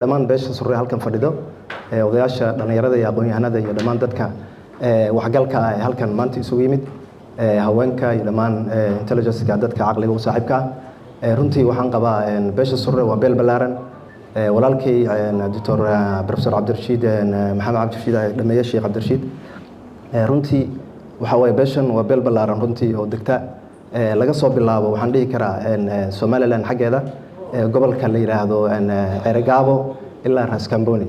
dhammaan beesha surre halkan fadhido odayaasha dhalinyarada iyo aqoon-yahanada iyo dhammaan dadka waxgalka ah ee halkan maanta isugu yimid haweenka iyo dhammaan intelligence-ka dadka caqliga u saaxiibka ah runtii waxaan qabaa beesha surre waa beel balaaran walaalkay Dr. Professor Cabdirashiid Maxamed Cabdirashiid dhameeye Sheekh Cabdirashiid runtii waxa way beeshan waa beel balaaran runtii oo degta laga soo bilaabo waxaan dhihi karaa Somaliland xageeda gobolka la yiraahdo Ergaabo ilaa Raskamboni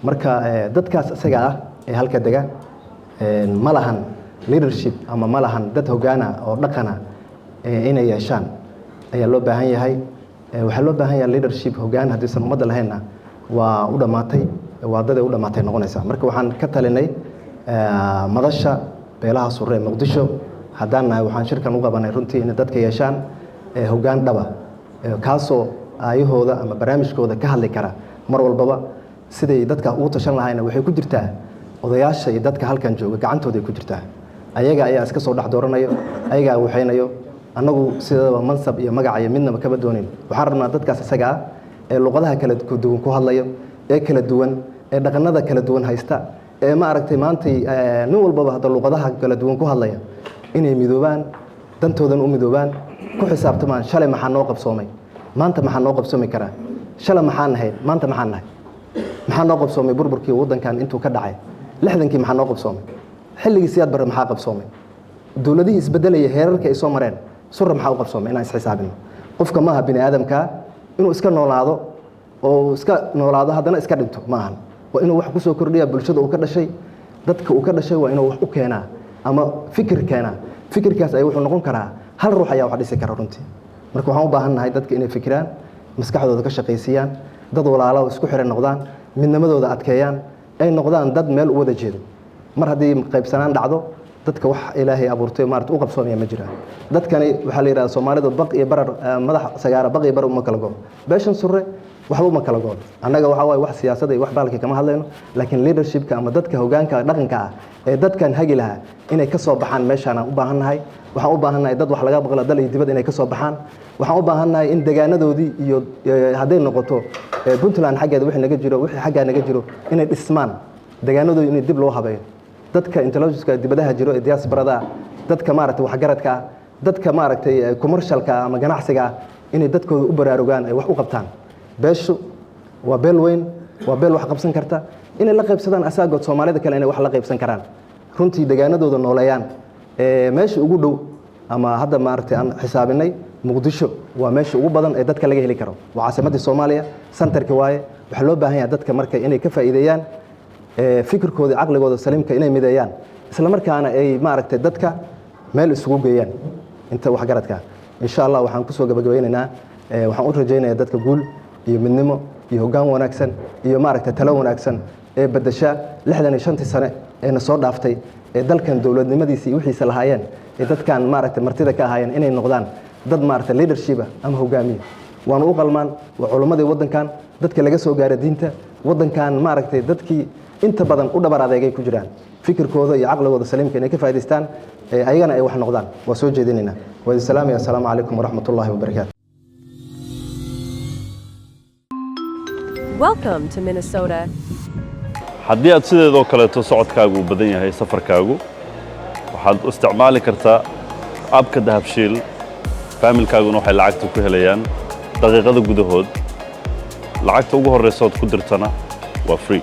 marka dadkaas isaga ah ee halka dega ma lahan leadership ama ma lahan dad hogaana oo dhaqana inay yeeshaan ayaa loo baahan yahay waxa loo baahan yahay leadership hogaan hadii san umada lahayna waa u dhamaatay waa dad ay u dhamaatay noqonaysa marka waxaan ka talinay madasha beelaha surre Muqdisho hadaan waxaan shirkan u qabanay runtii in dadka yeeshaan hogaan dhaba kaasoo ayahooda ama barnaamijkooda ka hadli kara mar walbaba siday dadka ugu tashan lahaayna waxay ku jirtaa odayaasha iyo dadka halkan jooga gacantooda ku jirtaa ayaga ayaa iska soo dhaxdooranayo ayaga waxaynayo anagu sidaba mansab iyo magac iyo midnaba kaba doonin waxaan rabnaa dadkaas isaga ah ee luqadaha kala duwan ku hadlayo ee kala duwan ee dhaqanada kala duwan haysta ee ma aragtay maanta nin walbaba hada luqadaha kala duwan ku hadlaya inay midoobaan dantoodan u midoobaan ku xisaabtamaan shalay maxaa noo qabsoomay maanta maxaa noo qabsoomi karaa shalay maxaan nahay maanta maxaan nahay maxaa noo qabsoomay burburkii wadankan intuu ka dhacay 60kii maxaa noo qabsoomay xilligii siyaad bare maxaa qabsoomay dawladihii isbedelay heerarka ay soo mareen surra maxaa u qabsoomay inaan is xisaabino qofka maaha bini aadamka inuu iska noolaado oo iska noolaado haddana iska dhinto maahan waa inuu wax ku soo kordhiya bulshada uu ka dhashay dadka uu ka dhashay waa inuu wax u keenaa ama fikir keenaa fikirkaas ay wuxuu noqon karaa hal ruux ayaa wax dhisi kara runtii marka waxaan u baahannahay dadka inay fikiraan maskaxdooda ka shaqaysiiyaan dad walaalo isku xiran noqdaan midnimadooda adkeeyaan ay noqdaan dad meel u wada jeedo mar haddii qaybsanaan dhacdo dadka wax ilaahay abuurtay maarta u qabsoomaya ma jiraan dadkani waxa la yiraahdaa Soomaalidu baq iyo barar madax sagaara baq iyo barar uma kala go'o beeshan surre waxba uma kala go'o annaga waxa way wax siyaasad iyo wax baalka kama hadlayno laakiin leadership-ka ama dadka hogaanka dhaqanka ah ee dadkan hagi lahaa inay ka soo baxaan meeshaan u baahannahay waxaan u baahannahay dad wax laga baqla dal iyo dibad inay ka soo baxaan waxaan u baahannahay in deegaanadoodii iyo haday noqoto Puntland xageeda wixii naga jiro wixii xagga naga jiro inay dhismaan deegaanadooda inay dib loo habeeyo dadka intelligence-ka dibadaha jiro ee diaspora-da dadka maaragtay wax garadka dadka maaragtay commercial-ka ama ganacsiga inay dadkooda u baraarugaan ay wax u qabtaan beeshu waa beel weyn waa beel wax qabsan karta inay la qaybsadaan asaagood Soomaalida kale inay wax la qaybsan karaan runtii deegaanadooda nooleeyaan meesha ugu dhow ama hadda maaragtay aan xisaabinay Muqdisho waa meesha ugu badan ee dadka laga heli karo waa caasimadda Soomaaliya centerka waaye waxa loo baahan yahay dadka markay inay ka faa'iideeyaan fikirkooda aqligooda saliimka inay mideeyaan isla markaana ay maaragtay dadka meel isugu geeyaan inta wax garadka insha Allah waxaan ku soo gabagabeynaynaa waxaan u rajaynayaa dadka guul iyo midnimo iyo hoggaan wanaagsan iyo maaragtay talo wanaagsan ee badasha 65 sano ee na soo dhaaftay ee dalkan dawladnimadiisa iyo wixiisa lahaayeen ee dadkan maaragtay martida ka ahaayeen inay noqdaan dad maaragtay leadership ama hogaamiye waan u qalmaan waa culimadii wadankan dadka laga soo gaaray diinta wadankan maaragtay dadkii inta badan u dhabar adeegay ku jiraan fikirkooda iyo aqligooda saliimka inay ka faa'iideystaan ayagana ay wax noqdaan waa soo jeedinayna wa salaamu assalaamu calaykum wa rahmatullahi wa barakaatuh. Welcome to Minnesota. haddii aad sideedoo kaleeto socodkaagu u badan yahay safarkaagu waxaad u isticmaali kartaa abka dahabshiil faamilkaaguna waxay lacagta ku helayaan daqiiqada gudahood lacagta ugu horreysa ood ku dirtana waa free